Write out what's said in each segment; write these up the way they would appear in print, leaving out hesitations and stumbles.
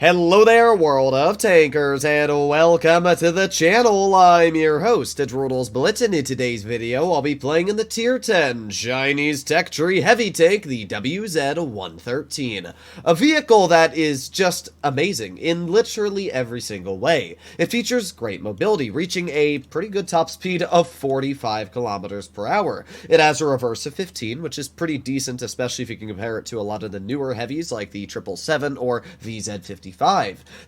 Hello there, world of tankers, and welcome to the channel. I'm your host, CTRL ALT DELETE, and in today's video, I'll be playing in the Tier 10 Chinese Tech Tree Heavy Tank, the WZ-113. A vehicle that is just amazing in literally every single way. It features great mobility, reaching a pretty good top speed of 45 kilometers per hour. It has a reverse of 15, which is pretty decent, especially if you can compare it to a lot of the newer heavies like the 777 or VZ-55.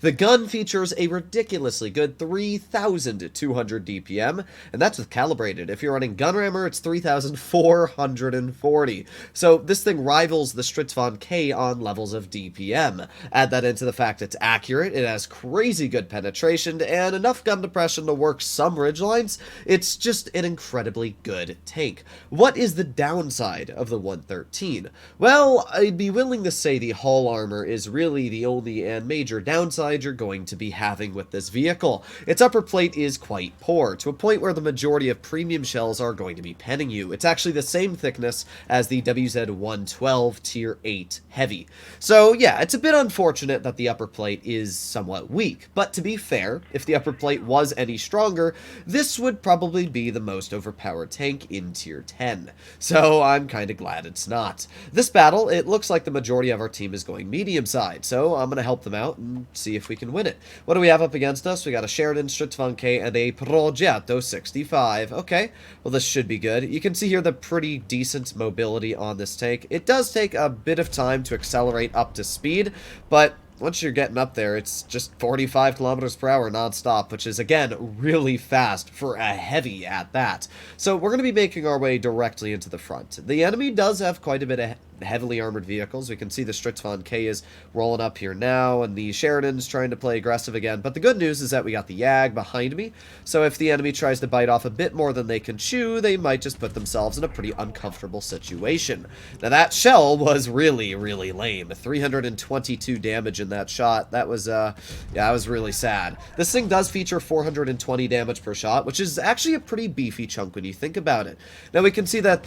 The gun features a ridiculously good 3,200 DPM, and that's with calibrated. If you're running gun rammer, it's 3,440. So this thing rivals the Stritzvon K on levels of DPM. Add that into the fact it's accurate, it has crazy good penetration, and enough gun depression to work some ridgelines. It's just an incredibly good tank. What is the downside of the 113? Well, I'd be willing to say the hull armor is really the only and major downside you're going to be having with this vehicle. Its upper plate is quite poor, to a point where the majority of premium shells are going to be penning you. It's actually the same thickness as the WZ-112 Tier 8 Heavy. So yeah, it's a bit unfortunate that the upper plate is somewhat weak, but to be fair, if the upper plate was any stronger, this would probably be the most overpowered tank in Tier 10. So I'm kinda glad it's not. This battle, it looks like the majority of our team is going medium side, so I'm gonna help them out and see if we can win it. What do we have up against us? We got a Sheridan Stritzvon K and a Progetto 65. Okay, well this should be good. You can see here the pretty decent mobility on this tank. It does take a bit of time to accelerate up to speed, but once you're getting up there, it's just 45 kilometers per hour non-stop, which is, again, really fast for a heavy at that. So we're going to be making our way directly into the front. The enemy does have quite a bit of heavily armored vehicles. We can see the Stritzvon K is rolling up here now, and the Sheridan's trying to play aggressive again. But the good news is that we got the Yag behind me, so if the enemy tries to bite off a bit more than they can chew, they might just put themselves in a pretty uncomfortable situation. Now that shell was really, really lame. 322 damage in that shot. That was, yeah, that was really sad. This thing does feature 420 damage per shot, which is actually a pretty beefy chunk when you think about it. Now we can see that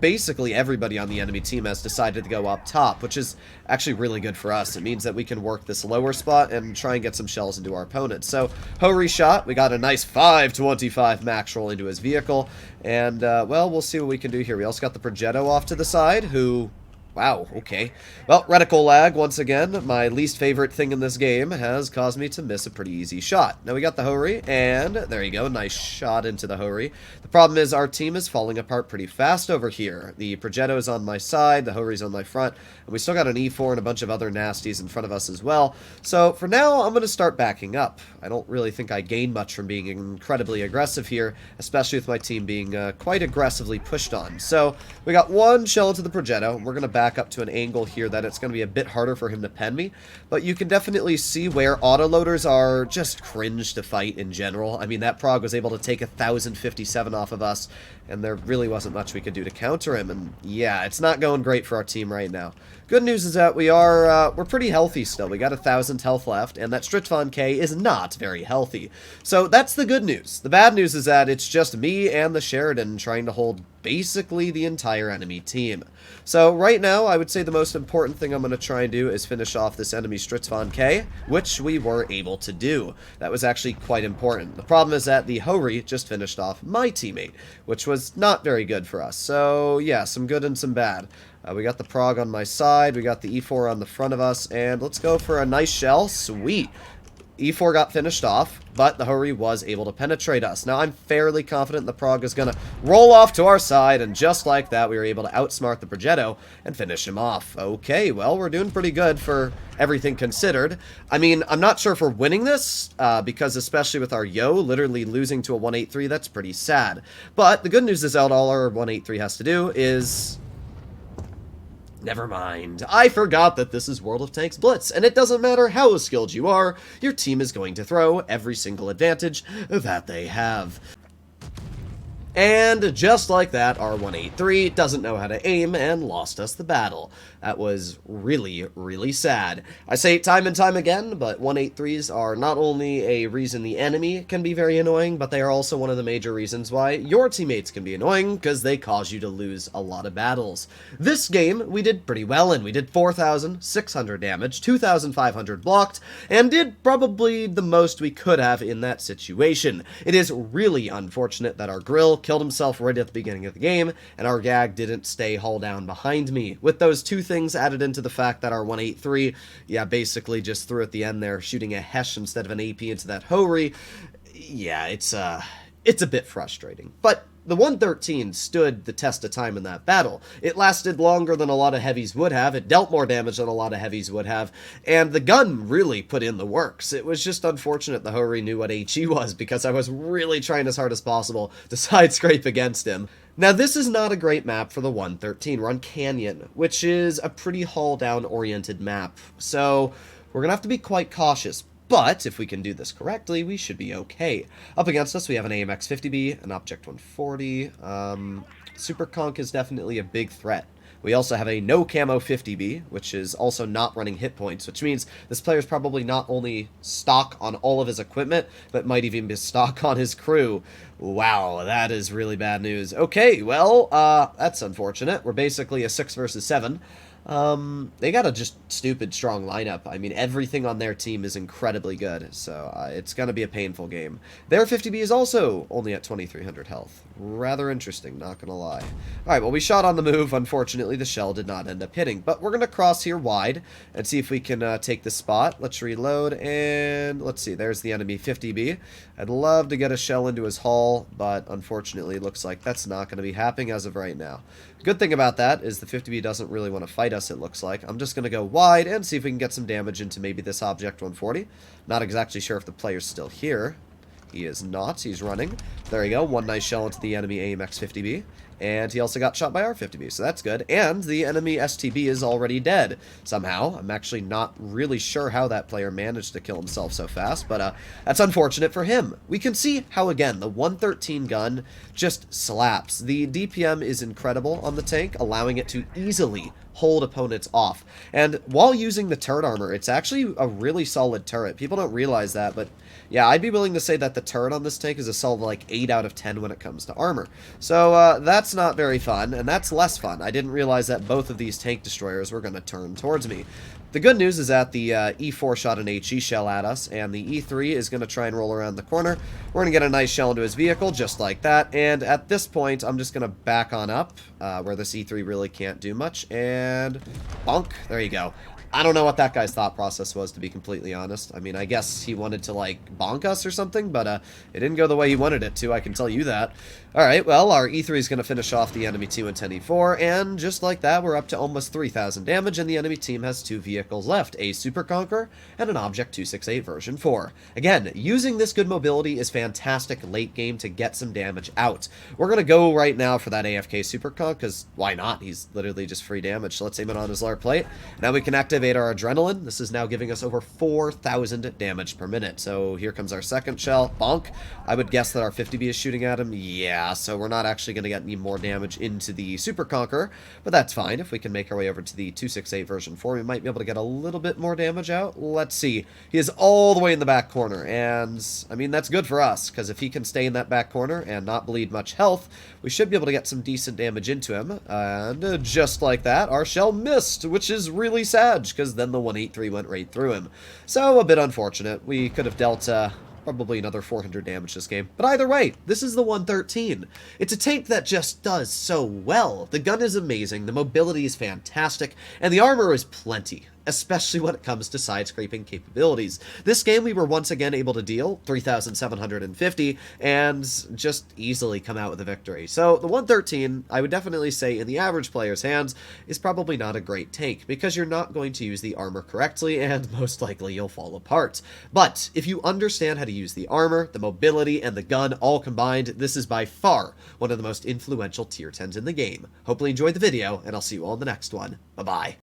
basically everybody on the enemy team has decided to go up top, which is actually really good for us. It means that we can work this lower spot and try and get some shells into our opponent. So, Hori shot, we got a nice 525 max roll into his vehicle, and, well, we'll see what we can do here. We also got the Progetto off to the side, who... Wow, okay. Well, reticle lag, once again, my least favorite thing in this game, has caused me to miss a pretty easy shot. Now we got the Hori, and there you go, nice shot into the Hori. The problem is our team is falling apart pretty fast over here. The Progetto is on my side, the Hori's on my front, and we still got an E4 and a bunch of other nasties in front of us as well. So for now, I'm going to start backing up. I don't really think I gain much from being incredibly aggressive here, especially with my team being quite aggressively pushed on. So we got one shell into the Progetto, and we're going to back up to an angle here that it's going to be a bit harder for him to pen me, but you can definitely see where autoloaders are just cringe to fight in general. I mean, that Prog was able to take 1,057 off of us, and there really wasn't much we could do to counter him, and yeah, it's not going great for our team right now. Good news is that we're pretty healthy still. We got 1,000 health left, and that Stritzvon K is not very healthy. So that's the good news. The bad news is that it's just me and the Sheridan trying to hold basically the entire enemy team. So right now, I would say the most important thing I'm going to try and do is finish off this enemy Stritzvon K, which we were able to do. That was actually quite important. The problem is that the Hori just finished off my teammate, which was not very good for us. So yeah, some good and some bad. We got the Prog on my side, we got the E4 on the front of us, and let's go for a nice shell. Sweet. E4 got finished off, but the Hori was able to penetrate us. Now, I'm fairly confident the Prog is going to roll off to our side, and just like that, we were able to outsmart the Progetto and finish him off. Okay, well, we're doing pretty good for everything considered. I mean, I'm not sure if we're winning this, because especially with our Yo literally losing to a 183, that's pretty sad. But the good news is that all our 183 has to do is... Never mind. I forgot that this is World of Tanks Blitz, and it doesn't matter how skilled you are, your team is going to throw every single advantage that they have. And just like that, our 183 doesn't know how to aim and lost us the battle. That was really, really sad. I say it time and time again, but 183s are not only a reason the enemy can be very annoying, but they are also one of the major reasons why your teammates can be annoying, because they cause you to lose a lot of battles. This game, we did pretty well in. We did 4,600 damage, 2,500 blocked, and did probably the most we could have in that situation. It is really unfortunate that our grill killed himself right at the beginning of the game, and our gag didn't stay hull down behind me. With those two things added into the fact that our 183, yeah, basically just threw at the end there, shooting a Hesh instead of an AP into that Hori, yeah, it's a bit frustrating. But the 113 stood the test of time in that battle. It lasted longer than a lot of heavies would have, it dealt more damage than a lot of heavies would have, and the gun really put in the works. It was just unfortunate the Hori knew what HE was, because I was really trying as hard as possible to side scrape against him. Now, this is not a great map for the 113. We're on Canyon, which is a pretty hull-down oriented map, so we're gonna have to be quite cautious. But if we can do this correctly, we should be okay. Up against us, we have an AMX 50B, an Object 140. Super Conk is definitely a big threat. We also have a no camo 50B, which is also not running hit points, which means this player is probably not only stock on all of his equipment, but might even be stock on his crew. Wow, that is really bad news. Okay, well, that's unfortunate. We're basically a 6 versus 7. They got a just stupid strong lineup. I mean, everything on their team is incredibly good, so it's gonna be a painful game. Their 50B is also only at 2,300 health. Rather interesting, not gonna lie. Alright, well, we shot on the move. Unfortunately, the shell did not end up hitting, but we're gonna cross here wide and see if we can take the spot. Let's reload, and let's see, there's the enemy 50B. I'd love to get a shell into his hull, but unfortunately, it looks like that's not gonna be happening as of right now. Good thing about that is the 50B doesn't really want to fight us, it looks like. I'm just going to go wide and see if we can get some damage into maybe this Object 140. Not exactly sure if the player's still here. He is not. He's running. There we go. One nice shell into the enemy AMX 50B. And he also got shot by our 50B, so that's good. And the enemy STB is already dead, somehow. I'm actually not really sure how that player managed to kill himself so fast, but that's unfortunate for him. We can see how, again, the 113 gun just slaps. The DPM is incredible on the tank, allowing it to easily hold opponents off. And while using the turret armor, it's actually a really solid turret. People don't realize that, but yeah, I'd be willing to say that the turret on this tank is a solid like 8 out of 10 when it comes to armor. So that's not very fun, and that's less fun. I didn't realize that both of these tank destroyers were going to turn towards me. The good news is that the E4 shot an HE shell at us, and the E3 is going to try and roll around the corner. We're going to get a nice shell into his vehicle, just like that, and at this point, I'm just going to back on up, where this E3 really can't do much, and bonk, there you go. I don't know what that guy's thought process was, to be completely honest. I mean, I guess he wanted to, like, bonk us or something, but it didn't go the way he wanted it to, I can tell you that. Alright, well, our E3 is going to finish off the enemy 2 and 10E4, and just like that, we're up to almost 3,000 damage, and the enemy team has 2 vehicles left, a Super Conqueror and an Object 268 version 4. Again, using this good mobility is fantastic late game to get some damage out. We're going to go right now for that AFK Super Conk, because why not? He's literally just free damage, so let's aim it on his LAR plate. Now we can activate our Adrenaline. This is now giving us over 4,000 damage per minute, so here comes our second shell, bonk. I would guess that our 50B is shooting at him, yeah. So we're not actually going to get any more damage into the Super Conqueror, but that's fine. If we can make our way over to the 268 version 4, we might be able to get a little bit more damage out. Let's see. He is all the way in the back corner, and I mean, that's good for us, because if he can stay in that back corner and not bleed much health, we should be able to get some decent damage into him, and just like that, our shell missed, which is really sad, because then the 183 went right through him. So, a bit unfortunate. We could have dealt, probably another 400 damage this game. But either way, this is the 113. It's a tank that just does so well. The gun is amazing, the mobility is fantastic, and the armor is plenty, especially when it comes to side-scraping capabilities. This game we were once again able to deal 3,750 and just easily come out with a victory. So the 113, I would definitely say in the average player's hands, is probably not a great tank, because you're not going to use the armor correctly, and most likely you'll fall apart. But if you understand how to use the armor, the mobility, and the gun all combined, this is by far one of the most influential tier 10s in the game. Hopefully you enjoyed the video, and I'll see you all in the next one. Bye-bye.